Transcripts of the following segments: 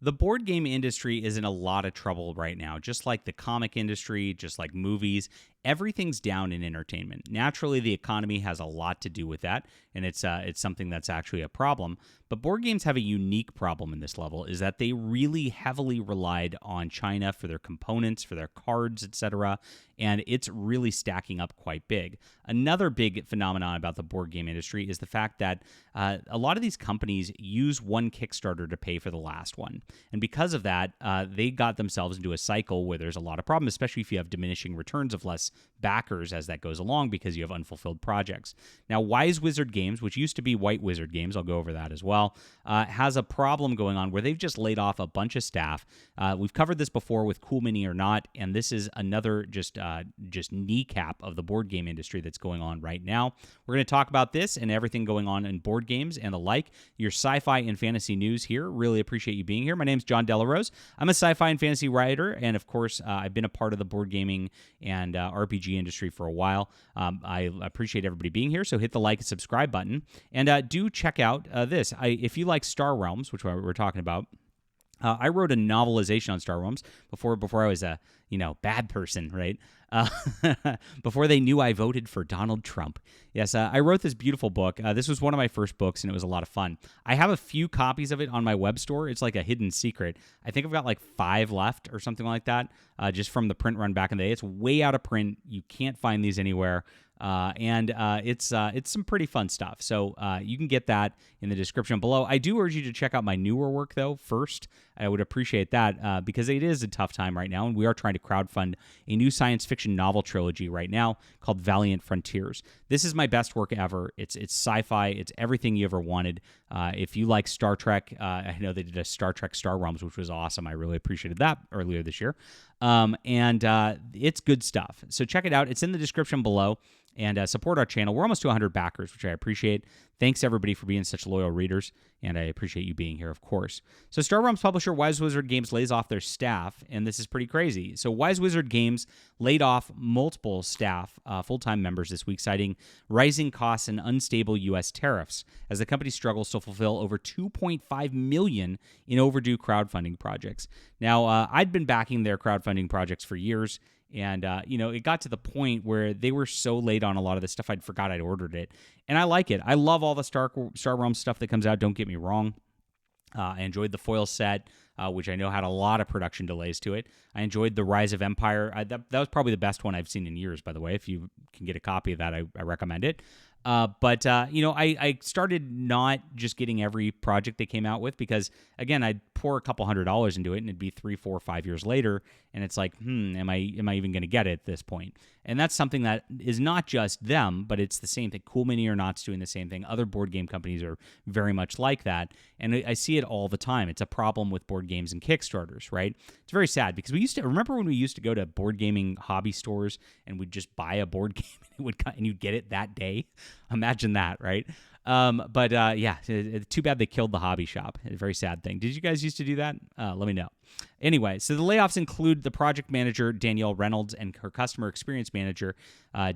The board game industry is in a lot of trouble right now, just like the comic industry, just like movies. Everything's down in entertainment. Naturally, the economy has a lot to do with that, and it's something that's actually a problem. But board games have a unique problem in this level, is that they really heavily relied on China for their components, for their cards, etc., and it's really stacking up quite big. Another big phenomenon about the board game industry is the fact that a lot of these companies use one Kickstarter to pay for the last one. And because of that, they got themselves into a cycle where there's a lot of problems, especially if you have diminishing returns of less backers as that goes along because you have unfulfilled projects. Now, Wise Wizard Games, which used to be White Wizard Games, I'll go over that as well, has a problem going on where they've just laid off a bunch of staff. We've covered this before with Cool Mini or Not, and this is another just kneecap of the board game industry that's going on right now. We're going to talk about this and everything going on in board games and the like. Your sci-fi and fantasy news here. Really appreciate you being here. My name's John Delarose. I'm a sci-fi and fantasy writer, and of course, I've been a part of the board gaming and RPG industry for a while. I appreciate everybody being here, so hit the like and subscribe button. And do check out this. If you like Star Realms, which we're talking about, I wrote a novelization on Star Realms before I was a bad person, right? Before they knew I voted for Donald Trump. Yes, I wrote this beautiful book. This was one of my first books, and it was a lot of fun. I have a few copies of it on my web store. It's like a hidden secret. I think I've got like 5 left or something like that, just from the print run back in the day. It's way out of print. You can't find these anywhere. And it's some pretty fun stuff. So you can get that in the description below. I do urge you to check out my newer work, though, first. I would appreciate that because it is a tough time right now, and we are trying to crowdfund a new science fiction novel trilogy right now called Valiant Frontiers. This is my best work ever. It's sci-fi. It's everything you ever wanted. If you like Star Trek, I know they did a Star Trek Star Realms, which was awesome. I really appreciated that earlier this year. And it's good stuff. So check it out. It's in the description below. And support our channel. We're almost to 100 backers, which I appreciate. Thanks, everybody, for being such loyal readers, and I appreciate you being here, of course. So Star Realms publisher Wise Wizard Games lays off their staff, and this is pretty crazy. So Wise Wizard Games laid off multiple staff, full-time members this week, citing rising costs and unstable U.S. tariffs, as the company struggles to fulfill over $2.5 million in overdue crowdfunding projects. Now, I'd been backing their crowdfunding projects for years, and, it got to the point where they were so late on a lot of this stuff, I'd forgot I'd ordered it. And I like it. I love all the Star Realms stuff that comes out, don't get me wrong. I enjoyed the foil set, which I know had a lot of production delays to it. I enjoyed the Rise of Empire. That was probably the best one I've seen in years, by the way. If you can get a copy of that, I recommend it. But I started not just getting every project they came out with because, again, I'd pour a couple $100 into it and it'd be 3, 4, 5 years later. And it's like, am I even going to get it at this point? And that's something that is not just them, but it's the same thing. Cool Mini or Not's doing the same thing. Other board game companies are very much like that. And I see it all the time. It's a problem with board games and Kickstarters, right? It's very sad because remember when we used to go to board gaming hobby stores and we'd just buy a board game and you'd get it that day? Imagine that, right? Too bad they killed the hobby shop. A very sad thing. Did you guys used to do that? Let me know. Anyway, so the layoffs include the project manager, Danielle Reynolds, and her customer experience manager,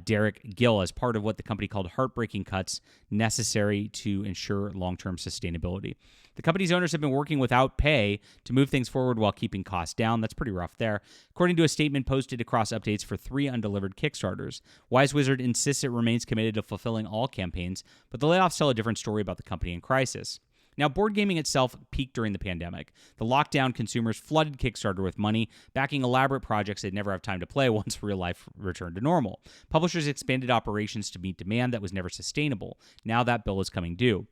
Derek Gill, as part of what the company called heartbreaking cuts necessary to ensure long-term sustainability. The company's owners have been working without pay to move things forward while keeping costs down. That's pretty rough there. According to a statement posted across updates for 3 undelivered Kickstarters, Wise Wizard insists it remains committed to fulfilling all campaigns, but the layoffs tell a different story about the company in crisis. Now, board gaming itself peaked during the pandemic. The lockdown consumers flooded Kickstarter with money, backing elaborate projects they'd never have time to play once real life returned to normal. Publishers expanded operations to meet demand that was never sustainable. Now that bill is coming due.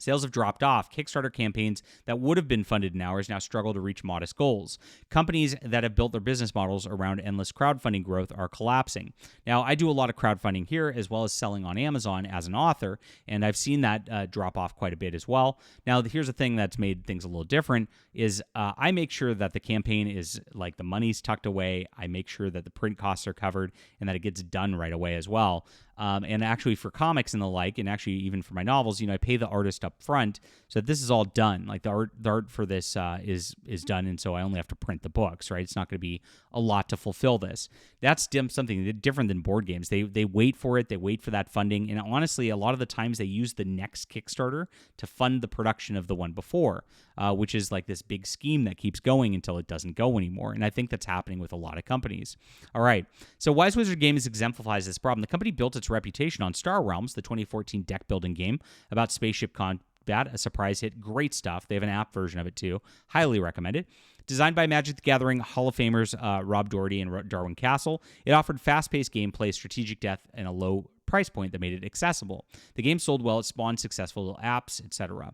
Sales have dropped off. Kickstarter campaigns that would have been funded in hours now struggle to reach modest goals. Companies that have built their business models around endless crowdfunding growth are collapsing. Now, I do a lot of crowdfunding here as well as selling on Amazon as an author, and I've seen that drop off quite a bit as well. Now, here's the thing that's made things a little different is I make sure that the campaign is like the money's tucked away. I make sure that the print costs are covered and that it gets done right away as well. And actually for comics and the like, and actually even for my novels, I pay the artist up front so that this is all done. Like the art for this is done, and so I only have to print the books, right? It's not going to be a lot to fulfill this. That's something different than board games. They wait for it. They wait for that funding, and honestly, a lot of the times they use the next Kickstarter to fund the production of the one before, which is like this big scheme that keeps going until it doesn't go anymore. And I think that's happening with a lot of companies. All right, so Wise Wizard Games exemplifies this problem. The company built its reputation on Star Realms, the 2014 deck building game about spaceship combat, a surprise hit. Great stuff. They have an app version of it too. Highly recommend it. Designed by Magic the Gathering Hall of Famers Rob Doherty and Darwin Castle, it offered fast-paced gameplay, strategic depth, and a low price point that made it accessible. The game sold well. It spawned successful apps, etc.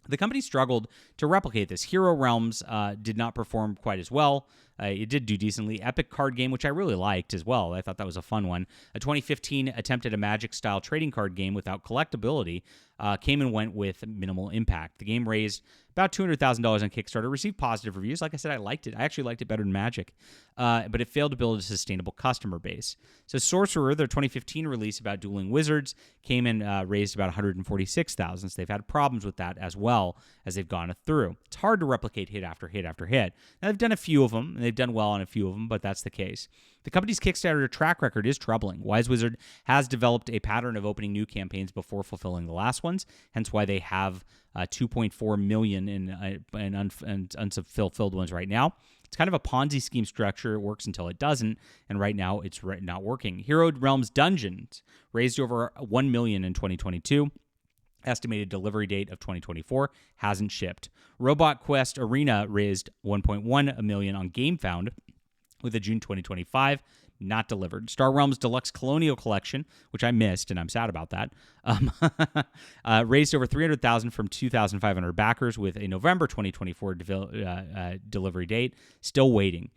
The company struggled to replicate this. Hero Realms did not perform quite as well. It did do decently. Epic card game, which I really liked as well. I thought that was a fun one. A 2015 attempted a Magic-style trading card game without collectability came and went with minimal impact. The game raised about $200,000 on Kickstarter, received positive reviews. Like I said, I liked it. I actually liked it better than Magic, but it failed to build a sustainable customer base. So Sorcerer, their 2015 release about dueling wizards, came and raised about $146,000. So they've had problems with that as well as they've gone through. It's hard to replicate hit after hit after hit. Now, they've done a few of them, and they've done well on a few of them, but that's the case. The company's Kickstarter track record is troubling. Wise Wizard has developed a pattern of opening new campaigns before fulfilling the last ones, hence why they have 2.4 million in unfulfilled ones right now. It's kind of a Ponzi scheme structure. It works until it doesn't, and right now it's not working. Hero Realms Dungeons raised over 1 million in 2022. Estimated delivery date of 2024 hasn't shipped. Robot Quest Arena raised 1.1 million on GameFound with a June 2025, not delivered. Star Realms Deluxe Colonial Collection, which I missed, and I'm sad about that, raised over $300,000 from 2,500 backers with a November 2024 delivery date. Still waiting.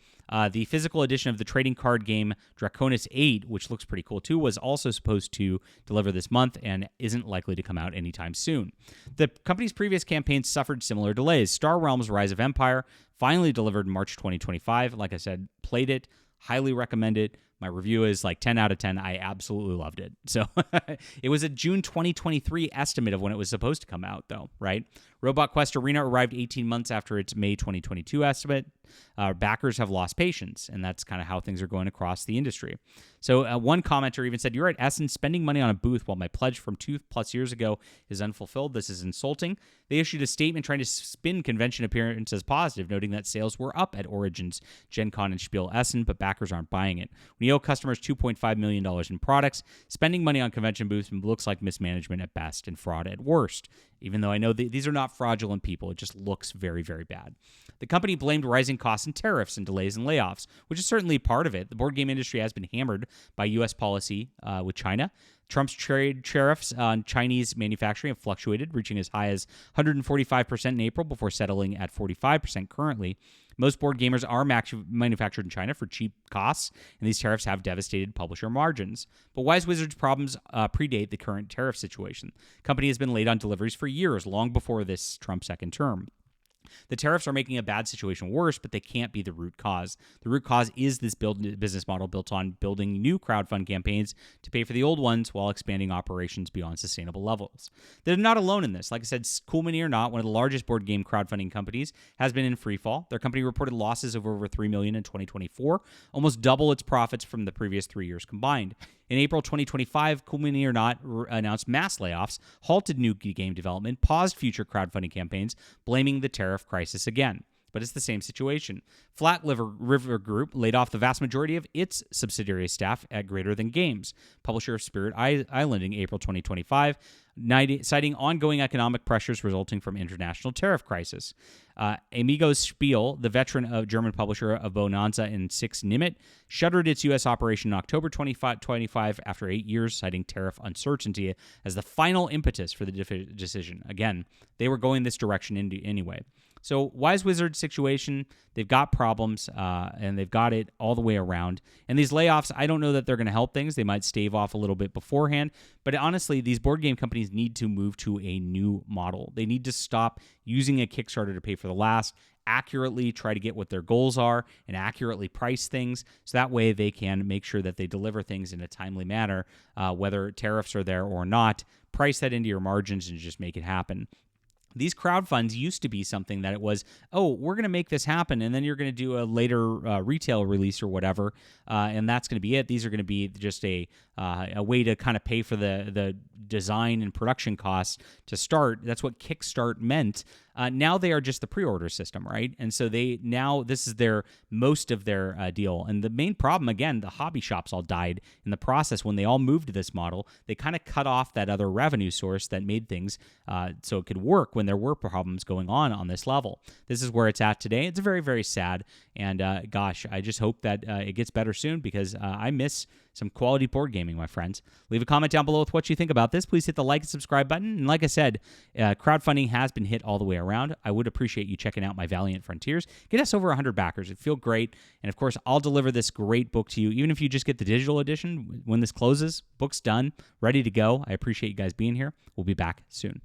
The physical edition of the trading card game Draconis 8, which looks pretty cool too, was also supposed to deliver this month and isn't likely to come out anytime soon. The company's previous campaigns suffered similar delays. Star Realms Rise of Empire finally delivered in March 2025. Like I said, played it, highly recommend it. My review is like 10 out of 10. I absolutely loved it. So it was a June 2023 estimate of when it was supposed to come out, though, right? Robot Quest Arena arrived 18 months after its May 2022 estimate. Backers have lost patience, and that's kind of how things are going across the industry. So one commenter even said, "You're at Essence spending money on a booth while my pledge from 2+ years ago is unfulfilled. This is insulting." They issued a statement trying to spin convention appearance as positive, noting that sales were up at Origins, Gen Con, and Spiel Essen, but backers aren't buying it. When you owe customers $2.5 million in products, spending money on convention booths looks like mismanagement at best and fraud at worst. Even though I know these are not fraudulent people, it just looks very, very bad. The company blamed rising costs and tariffs and delays and layoffs, which is certainly part of it. The board game industry has been hammered by U.S. policy with China. Trump's trade tariffs on Chinese manufacturing have fluctuated, reaching as high as 145% in April before settling at 45% currently. Most board gamers are manufactured in China for cheap costs, and these tariffs have devastated publisher margins. But Wise Wizard's problems predate the current tariff situation. The company has been late on deliveries for years, long before this Trump second term. The tariffs are making a bad situation worse, but they can't be the root cause. The root cause is this business model built on building new crowdfund campaigns to pay for the old ones while expanding operations beyond sustainable levels. They're not alone in this. Like I said, Cool Mini or Not, one of the largest board game crowdfunding companies, has been in freefall. Their company reported losses of over $3 million in 2024, almost double its profits from the previous 3 years combined. In April 2025, Cool Mini or Not announced mass layoffs, halted new game development, paused future crowdfunding campaigns, blaming the tariff crisis again. But it's the same situation. Flat River Group laid off the vast majority of its subsidiary staff at Greater Than Games, publisher of Spirit Island, in April 2025, citing ongoing economic pressures resulting from international tariff crisis. Amigos Spiel, the veteran of German publisher of Bonanza and Six Nimit, shuttered its U.S. operation in October 2025 after 8 years, citing tariff uncertainty as the final impetus for the decision. Again, they were going this direction anyway. So Wise Wizard's situation, they've got problems, and they've got it all the way around. And these layoffs, I don't know that they're going to help things. They might stave off a little bit beforehand. But honestly, these board game companies need to move to a new model. They need to stop using a Kickstarter to pay for the last, accurately try to get what their goals are and accurately price things, so that way they can make sure that they deliver things in a timely manner, whether tariffs are there or not. Price that into your margins and just make it happen. These crowd funds used to be something that it was, oh, we're going to make this happen, and then you're going to do a later retail release or whatever, and that's going to be it. These are going to be just a way to kind of pay for the design and production costs to start. That's what Kickstart meant. Now they are just the pre-order system, right? And so this is most of their deal. And the main problem, again, the hobby shops all died in the process when they all moved to this model. They kind of cut off that other revenue source that made things so it could work when there were problems going on this level. This is where it's at today. It's very, very sad. And gosh, I just hope that it gets better soon, because I miss some quality board gaming, my friends. Leave a comment down below with what you think about this. Please hit the like and subscribe button. And like I said, crowdfunding has been hit all the way around. I would appreciate you checking out my Valiant Frontiers. Get us over 100 backers. It'd feel great. And of course, I'll deliver this great book to you, even if you just get the digital edition. When this closes, book's done, ready to go. I appreciate you guys being here. We'll be back soon.